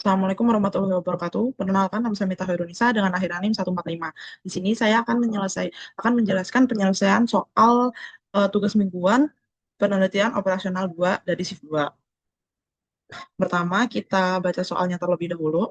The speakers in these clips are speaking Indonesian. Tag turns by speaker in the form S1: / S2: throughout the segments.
S1: Assalamualaikum warahmatullahi wabarakatuh. Perkenalkan, nama saya Mita Hoirunisa dengan akhiran NIM 145. Di sini saya akan menjelaskan penyelesaian soal tugas mingguan penelitian operasional 2 dari shift 2. Pertama, kita baca soalnya terlebih dahulu.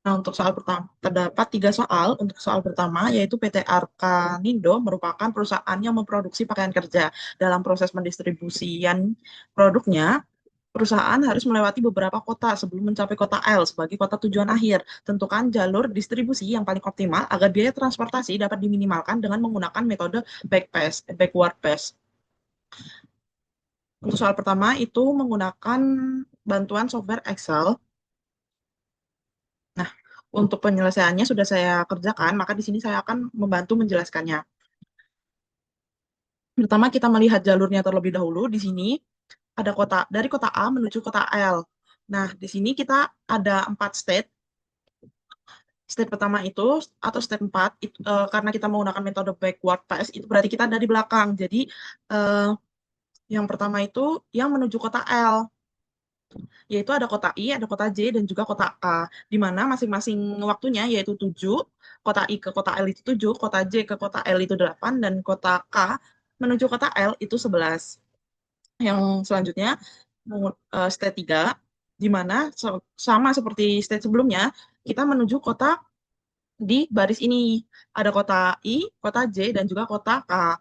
S1: Nah, untuk soal pertama, terdapat 3 soal. Untuk soal pertama, yaitu PT Arkanindo merupakan perusahaan yang memproduksi pakaian kerja. Dalam proses mendistribusian produknya, perusahaan harus melewati beberapa kota sebelum mencapai kota L sebagai kota tujuan akhir. Tentukan jalur distribusi yang paling optimal agar biaya transportasi dapat diminimalkan dengan menggunakan metode backward pass. Untuk soal pertama itu menggunakan bantuan software Excel. Nah, untuk penyelesaiannya sudah saya kerjakan, maka di sini saya akan membantu menjelaskannya. Pertama, kita melihat jalurnya terlebih dahulu. Di sini ada dari kota A menuju kota L. Nah, di sini kita ada 4 state. Step pertama itu atau step 4 itu, karena kita menggunakan metode backward pass itu berarti kita dari belakang. Jadi eh, yang pertama itu yang menuju kota L, yaitu ada kota I, ada kota J dan juga kota K, di mana masing-masing waktunya yaitu 7. Kota I ke kota L itu 7, kota J ke kota L itu 8 dan kota K menuju kota L itu 11. Yang selanjutnya state 3, di mana sama seperti state sebelumnya kita menuju kota di baris ini. Ada kota I, kota J, dan juga kota K.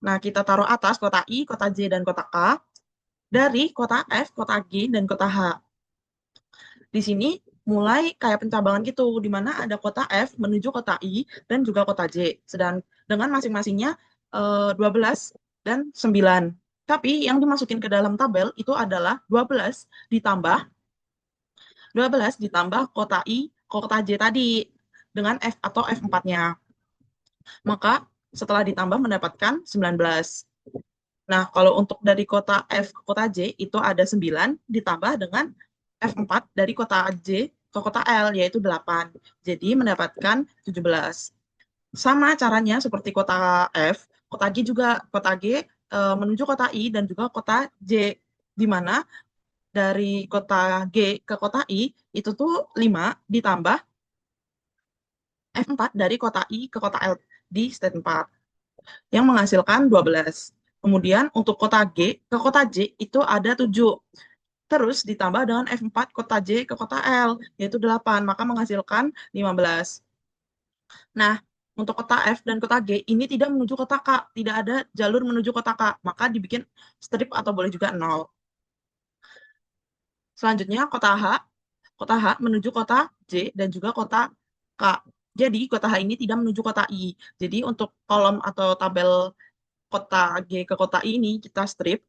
S1: Nah, kita taruh atas kota I, kota J, dan kota K dari kota F, kota G, dan kota H. Di sini mulai kayak pencabangan gitu, di mana ada kota F menuju kota I dan juga kota J. Sedang dengan masing-masingnya 12 dan 9. Tapi yang dimasukin ke dalam tabel itu adalah 12 ditambah kota I, kota J tadi dengan F atau F4-nya. Maka setelah ditambah mendapatkan 19. Nah, kalau untuk dari kota F ke kota J itu ada 9 ditambah dengan F4 dari kota J ke kota L yaitu 8. Jadi mendapatkan 17. Sama caranya seperti kota F, kota G juga kota G menuju kota I dan juga kota J, di mana dari kota G ke kota I itu tuh 5 ditambah F4 dari kota I ke kota L di step 4 yang menghasilkan 12. Kemudian untuk kota G ke kota J itu ada 7. Terus ditambah dengan F4 kota J ke kota L yaitu 8, maka menghasilkan 15. Nah, untuk kota F dan kota G ini tidak menuju kota K, tidak ada jalur menuju kota K, maka dibikin strip atau boleh juga 0. Selanjutnya kota H menuju kota J dan juga kota K. Jadi kota H ini tidak menuju kota I. Jadi untuk kolom atau tabel kota G ke kota I ini kita strip.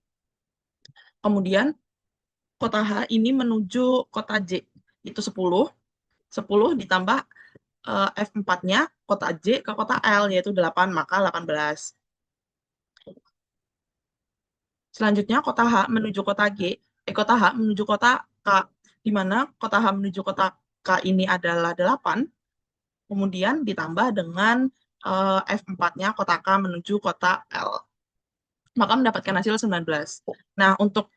S1: Kemudian kota H ini menuju kota J itu 10. 10 ditambah F4-nya kota J ke kota L yaitu 8, maka 18. Selanjutnya kota H menuju kota K, di mana kota H menuju kota K ini adalah 8, kemudian ditambah dengan F4-nya kota K menuju kota L. Maka mendapatkan hasil 19. Nah, untuk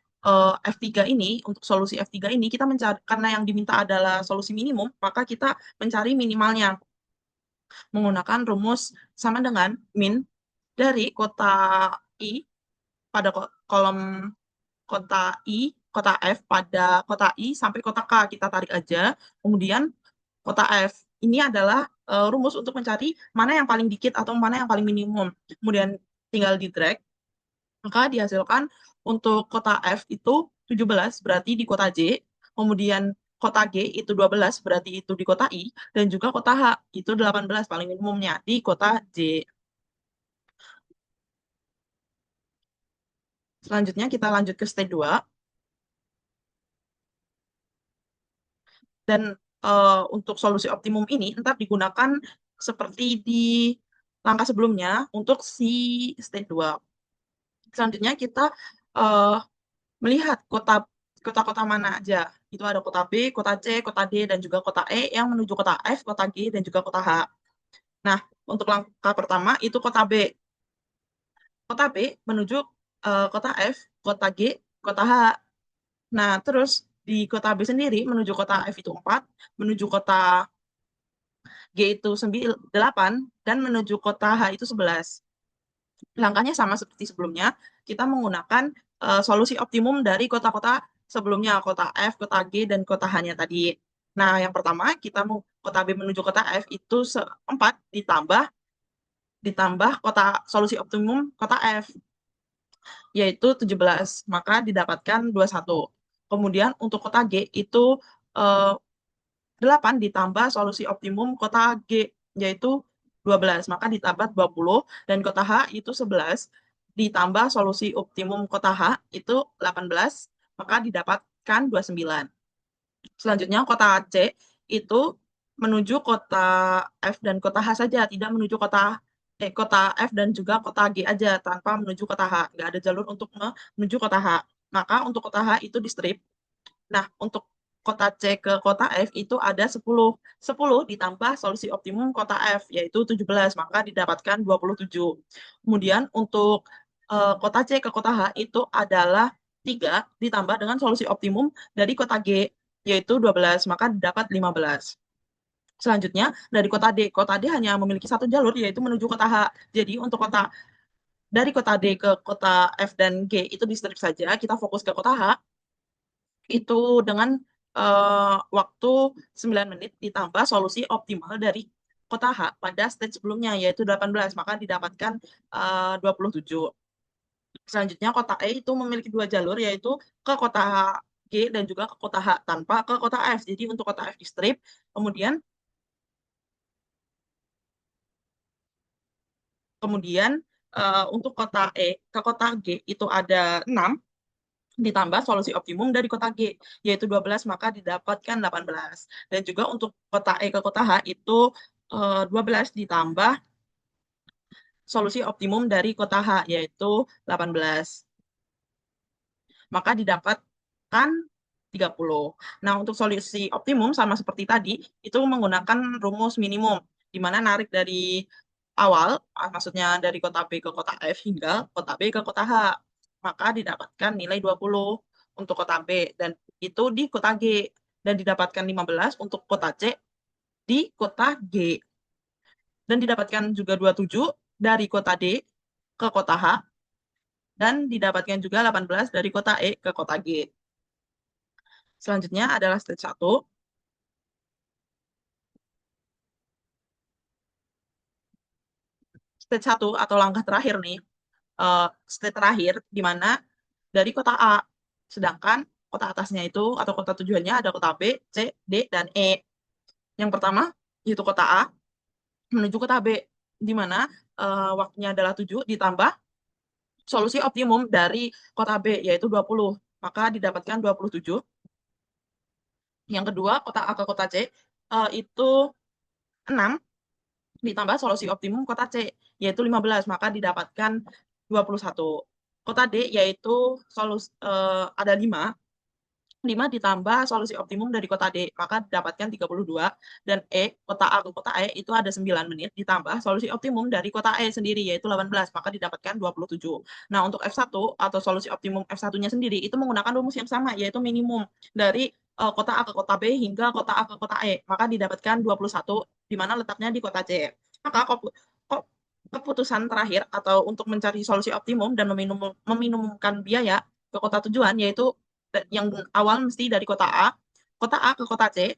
S1: F3 ini, untuk solusi F3 ini, kita mencari, karena yang diminta adalah solusi minimum, maka kita mencari minimalnya menggunakan rumus sama dengan min dari kota I pada kolom kota I, kota F pada kota I sampai kota K kita tarik aja. Kemudian kota F ini adalah rumus untuk mencari mana yang paling dikit atau mana yang paling minimum. Kemudian tinggal di drag, maka dihasilkan untuk kota F itu 17 berarti di kota J, kemudian kota G itu 12 berarti itu di kota I, dan juga kota H itu 18 paling minimumnya di kota J. Selanjutnya kita lanjut ke stage 2. Dan untuk solusi optimum ini ntar digunakan seperti di langkah sebelumnya untuk si stage 2. Selanjutnya kita uh, melihat kota-kota mana aja. Itu ada kota B, kota C, kota D, dan juga kota E yang menuju kota F, kota G, dan juga kota H. Nah, untuk langkah pertama itu kota B. kota B menuju kota F, kota G, kota H. Nah, terus di kota B sendiri menuju kota F itu 4, menuju kota G itu 8, dan menuju kota H itu 11. Langkahnya sama seperti sebelumnya, kita menggunakan solusi optimum dari kota-kota sebelumnya, kota F, kota G, dan kota H-nya tadi. Nah, yang pertama, kita mau kota B menuju kota F itu 4 ditambah kota solusi optimum kota F, yaitu 17, maka didapatkan 21. Kemudian untuk kota G itu eh, 8 ditambah solusi optimum kota G, yaitu 12, maka ditambah 20, dan kota H itu 11, ditambah solusi optimum kota H itu 18, maka didapatkan 29. Selanjutnya kota C itu menuju kota F dan kota H saja, tidak menuju kota F dan juga kota G aja tanpa menuju kota H. Nggak ada jalur untuk menuju kota H. Maka untuk kota H itu di strip. Nah, untuk kota C ke kota F itu ada 10. 10 ditambah solusi optimum kota F, yaitu 17, maka didapatkan 27. Kemudian untuk kota C ke kota H itu adalah 3 ditambah dengan solusi optimum dari kota G, yaitu 12, maka didapat 15. Selanjutnya, dari kota D hanya memiliki satu jalur, yaitu menuju kota H. Jadi, untuk dari kota D ke kota F dan G itu di strip saja, kita fokus ke kota H, itu dengan waktu 9 menit ditambah solusi optimal dari kota H pada stage sebelumnya, yaitu 18, maka didapatkan 27. Selanjutnya, kota E itu memiliki dua jalur, yaitu ke kota G dan juga ke kota H, tanpa ke kota F. Jadi, untuk kota F di strip, kemudian kemudian untuk kota E ke kota G itu ada 6, ditambah solusi optimum dari kota G, yaitu 12, maka didapatkan 18. Dan juga untuk kota E ke kota H itu 12 ditambah solusi optimum dari kota H, yaitu 18. Maka didapatkan 30. Nah, untuk solusi optimum sama seperti tadi, itu menggunakan rumus minimum, di mana narik dari awal, maksudnya dari kota B ke kota F hingga kota B ke kota H. Maka didapatkan nilai 20 untuk kota B, dan itu di kota G. Dan didapatkan 15 untuk kota C di kota G. Dan didapatkan juga 27 dari kota D ke kota H, dan didapatkan juga 18 dari kota E ke kota G. Selanjutnya adalah stage 1. Stage 1 atau langkah terakhir nih, stage terakhir di mana dari kota A. Sedangkan kota atasnya itu atau kota tujuannya ada kota B, C, D, dan E. Yang pertama yaitu kota A menuju kota B, di mana waktunya adalah 7 ditambah solusi optimum dari kota B, yaitu 20. Maka didapatkan 27. Yang kedua, kota A ke kota C itu 6 ditambah solusi optimum kota C, yaitu 15, maka didapatkan 21. Kota D yaitu ada 5 ditambah solusi optimum dari kota D, maka didapatkan 32. Dan kota A ke kota E itu ada 9 menit ditambah solusi optimum dari kota E sendiri, yaitu 18, maka didapatkan 27. Nah, untuk F1 atau solusi optimum F1-nya sendiri, itu menggunakan rumus yang sama, yaitu minimum dari kota A ke kota B hingga kota A ke kota E, maka didapatkan 21, di mana letaknya di kota C. Maka keputusan terakhir atau untuk mencari solusi optimum dan meminimumkan biaya ke kota tujuan, yaitu yang awal mesti dari kota A ke kota C,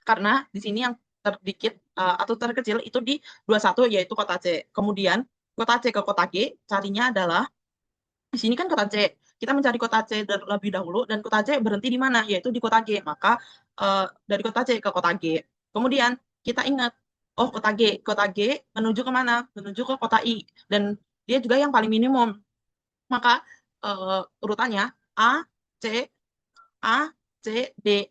S1: karena di sini yang terdikit atau terkecil itu di 21, yaitu kota C. Kemudian kota C ke kota G, carinya adalah di sini kan kota C. Kita mencari kota C terlebih dahulu, dan kota C berhenti di mana? Yaitu di kota G. Maka dari kota C ke kota G. Kemudian kita ingat, oh kota G menuju ke mana? Menuju ke kota I. Dan dia juga yang paling minimum. Maka urutannya A, C, A, C, D.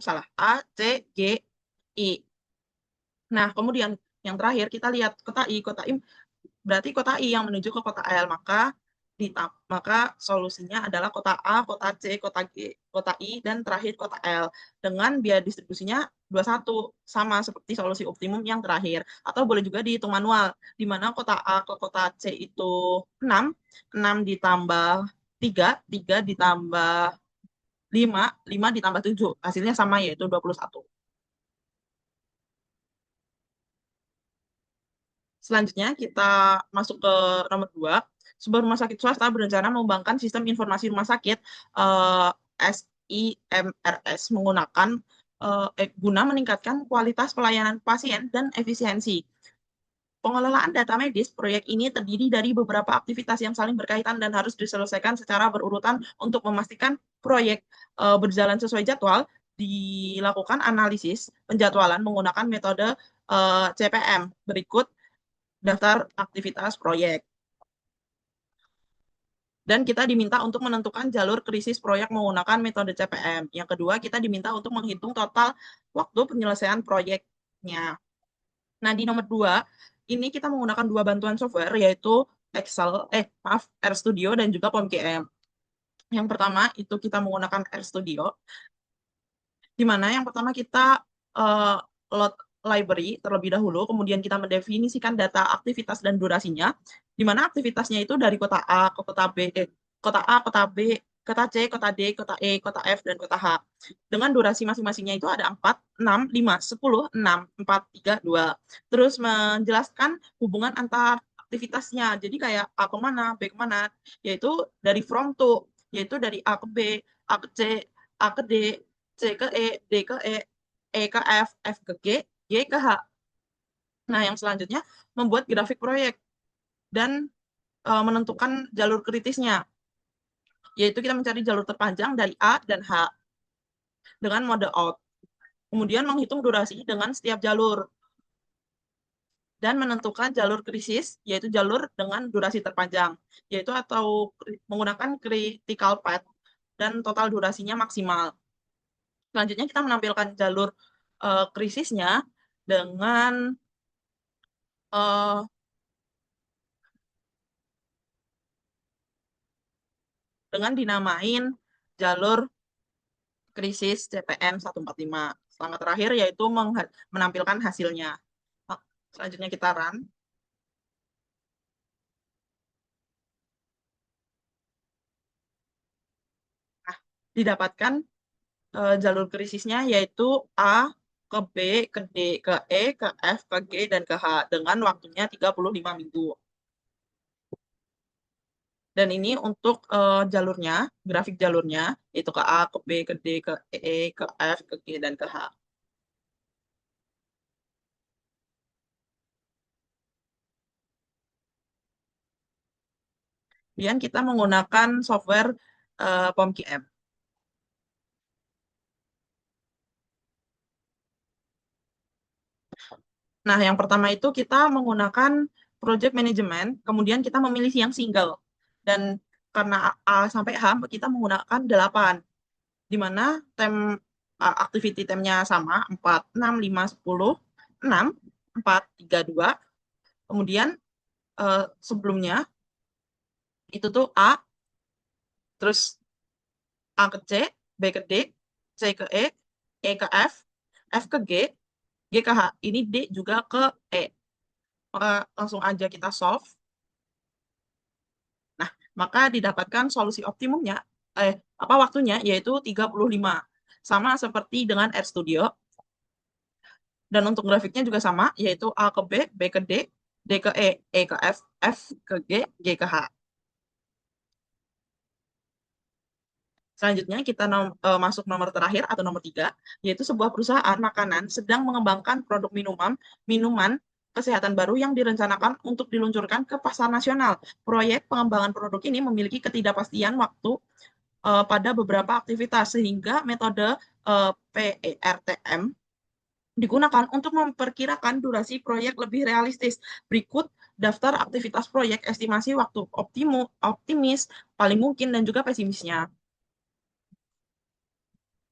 S1: Salah. A, C, G, I. Nah, kemudian yang terakhir kita lihat kota I. Kota I berarti kota I yang menuju ke kota L. Maka maka solusinya adalah kota A, kota C, kota G, kota I, dan terakhir kota L. Dengan biaya distribusinya 21, sama seperti solusi optimum yang terakhir. Atau boleh juga dihitung manual, di mana kota A ke kota C itu 6, 6 ditambah 3, 3 ditambah 5, 5 ditambah 7. Hasilnya sama yaitu 21. Selanjutnya kita masuk ke nomor 2. Sebuah rumah sakit swasta berencana mengembangkan sistem informasi rumah sakit SIMRS menggunakan guna meningkatkan kualitas pelayanan pasien dan efisiensi. Pengelolaan data medis proyek ini terdiri dari beberapa aktivitas yang saling berkaitan dan harus diselesaikan secara berurutan untuk memastikan proyek berjalan sesuai jadwal. Dilakukan analisis penjadwalan menggunakan metode CPM. Berikut daftar aktivitas proyek. Dan kita diminta untuk menentukan jalur krisis proyek menggunakan metode CPM. Yang kedua, kita diminta untuk menghitung total waktu penyelesaian proyeknya. Nah, di nomor 2, ini kita menggunakan 2 bantuan software, yaitu RStudio dan juga POMKM. Yang pertama, itu kita menggunakan RStudio, di mana yang pertama kita load library terlebih dahulu, kemudian kita mendefinisikan data aktivitas dan durasinya, di mana aktivitasnya itu dari kota A ke kota B, kota A, kota B, kota C, kota D, kota E, kota F, dan kota H. Dengan durasi masing-masingnya itu ada 4, 6, 5, 10, 6, 4, 3, 2. Terus menjelaskan hubungan antar aktivitasnya. Jadi kayak A ke mana, B ke mana, yaitu dari from to, yaitu dari A ke B, A ke C, A ke D, C ke E, D ke E, E ke F, F ke G, Y ke H. Nah, yang selanjutnya membuat grafik proyek dan menentukan jalur kritisnya, yaitu kita mencari jalur terpanjang dari A dan H dengan mode out. Kemudian menghitung durasi dengan setiap jalur dan menentukan jalur krisis, yaitu jalur dengan durasi terpanjang, yaitu atau menggunakan critical path dan total durasinya maksimal. Selanjutnya kita menampilkan jalur krisisnya dengan uh, dinamain jalur krisis CPM 145. Selama terakhir yaitu menampilkan hasilnya. Selanjutnya kita run. Nah, didapatkan jalur krisisnya yaitu A ke B, ke D, ke E, ke F, ke G, dan ke H dengan waktunya 35 minggu. Dan ini untuk jalurnya, grafik jalurnya, itu ke A, ke B, ke D, ke E, ke F, ke G, dan ke H. Kemudian kita menggunakan software POMKM. Nah, yang pertama itu kita menggunakan project management, kemudian kita memilih yang single. Dan karena A sampai H, kita menggunakan 8, di mana activity temnya sama, 4, 6, 5, 10, 6, 4, 3, 2. Kemudian sebelumnya itu tuh A, terus A ke C, B ke D, C ke E ke F, F ke G, G ke H. Ini D juga ke E. Maka langsung aja kita solve. Nah, maka didapatkan solusi optimumnya, apa waktunya, yaitu 35. Sama seperti dengan RStudio. Dan untuk grafiknya juga sama, yaitu A ke B, B ke D, D ke E, E ke F, F ke G, G ke H. Selanjutnya kita masuk nomor terakhir atau nomor 3, yaitu sebuah perusahaan makanan sedang mengembangkan produk minuman kesehatan baru yang direncanakan untuk diluncurkan ke pasar nasional. Proyek pengembangan produk ini memiliki ketidakpastian waktu pada beberapa aktivitas, sehingga metode PERTM digunakan untuk memperkirakan durasi proyek lebih realistis. Berikut daftar aktivitas proyek, estimasi waktu optimis, paling mungkin, dan juga pesimisnya.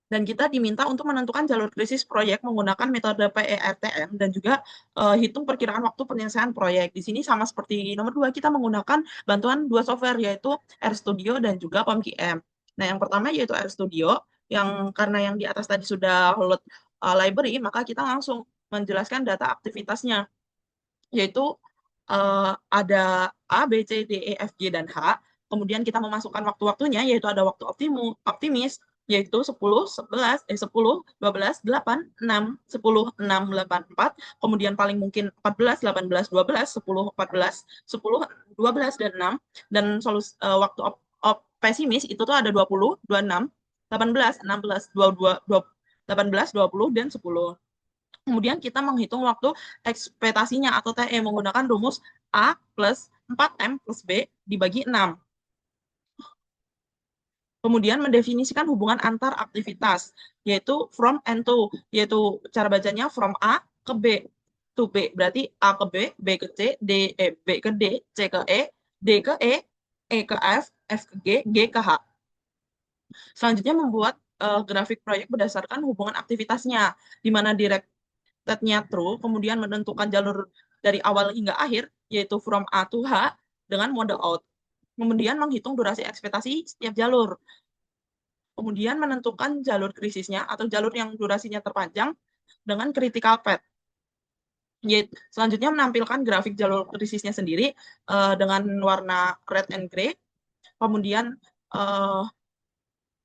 S1: Dan kita diminta untuk menentukan jalur krisis proyek menggunakan metode PERTM dan juga hitung perkiraan waktu penyelesaian proyek. Di sini sama seperti nomor 2, kita menggunakan bantuan dua software yaitu RStudio dan juga POMQM. Nah, yang pertama yaitu RStudio, yang karena yang di atas tadi sudah load library, maka kita langsung menjelaskan data aktivitasnya, yaitu ada A, B, C, D, E, F, G, dan H. Kemudian kita memasukkan waktu-waktunya, yaitu ada waktu optimis, yaitu 10, 11, 10, 12, 8, 6, 10, 6, 8, 4. Kemudian paling mungkin 14, 18, 12, 10, 14, 10, 12, dan 6. Dan waktu pesimis itu tuh ada 20, 26, 18, 16, 22, 18, 20, dan 10. Kemudian kita menghitung waktu ekspektasinya atau TE menggunakan rumus A plus 4M plus B dibagi 6. Kemudian mendefinisikan hubungan antar aktivitas, yaitu from and to, yaitu cara bacanya from A ke B, to B. Berarti A ke B, B ke C, B ke D, C ke D ke E ke F ke G ke H. Selanjutnya membuat grafik proyek berdasarkan hubungan aktivitasnya, di mana directednya true, kemudian menentukan jalur dari awal hingga akhir, yaitu from A to H, dengan mode out. Kemudian menghitung durasi ekspektasi setiap jalur. Kemudian menentukan jalur krisisnya atau jalur yang durasinya terpanjang dengan critical path. Selanjutnya menampilkan grafik jalur krisisnya sendiri dengan warna red and gray. Kemudian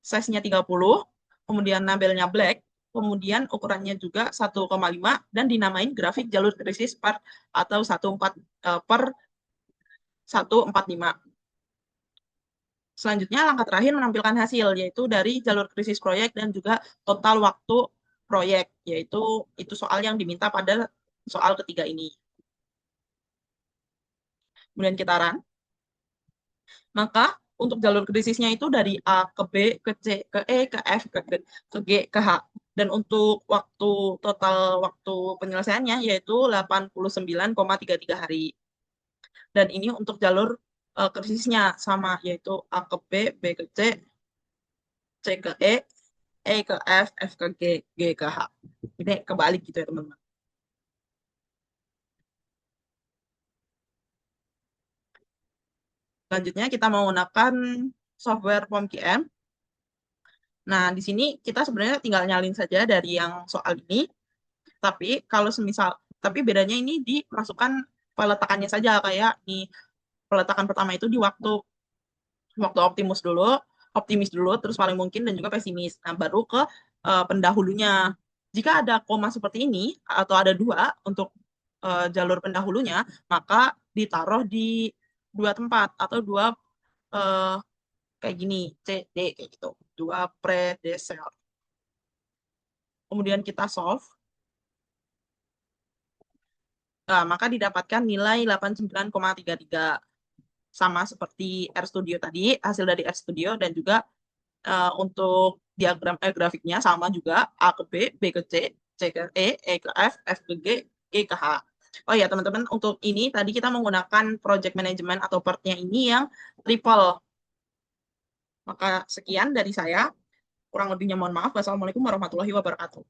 S1: size-nya 30, kemudian labelnya black, kemudian ukurannya juga 1,5 dan dinamain grafik jalur krisis per atau 145. Selanjutnya langkah terakhir menampilkan hasil, yaitu dari jalur krisis proyek dan juga total waktu proyek, yaitu itu soal yang diminta pada soal ketiga ini. Kemudian kita run. Maka untuk jalur krisisnya itu dari A ke B, ke C, ke E, ke F, ke G, ke H. Dan untuk total waktu penyelesaiannya yaitu 89,33 hari. Dan ini untuk jalur krisisnya sama, yaitu A ke B ke C, C ke E ke F ke G ke H. Ini kebalik gitu ya teman-teman. Selanjutnya kita menggunakan software POMQM. Nah, di sini kita sebenarnya tinggal nyalin saja dari yang soal ini. Tapi bedanya ini dimasukkan peletakannya saja, kayak di peletakan pertama itu di waktu optimis dulu, terus paling mungkin dan juga pesimis. Nah, baru ke pendahulunya. Jika ada koma seperti ini atau ada dua untuk jalur pendahulunya, maka ditaruh di dua tempat atau dua uh, kayak gini, C, D kayak gitu, dua predecessor. Kemudian kita solve. Nah, maka didapatkan nilai 89,33. Sama seperti RStudio tadi, hasil dari RStudio, dan juga untuk diagram grafiknya sama juga, A ke B, B ke C, C ke E ke F ke G ke H. Oh ya teman-teman, untuk ini tadi kita menggunakan project management atau partnya ini yang triple. Maka sekian dari saya, kurang lebihnya mohon maaf. Wassalamualaikum warahmatullahi wabarakatuh.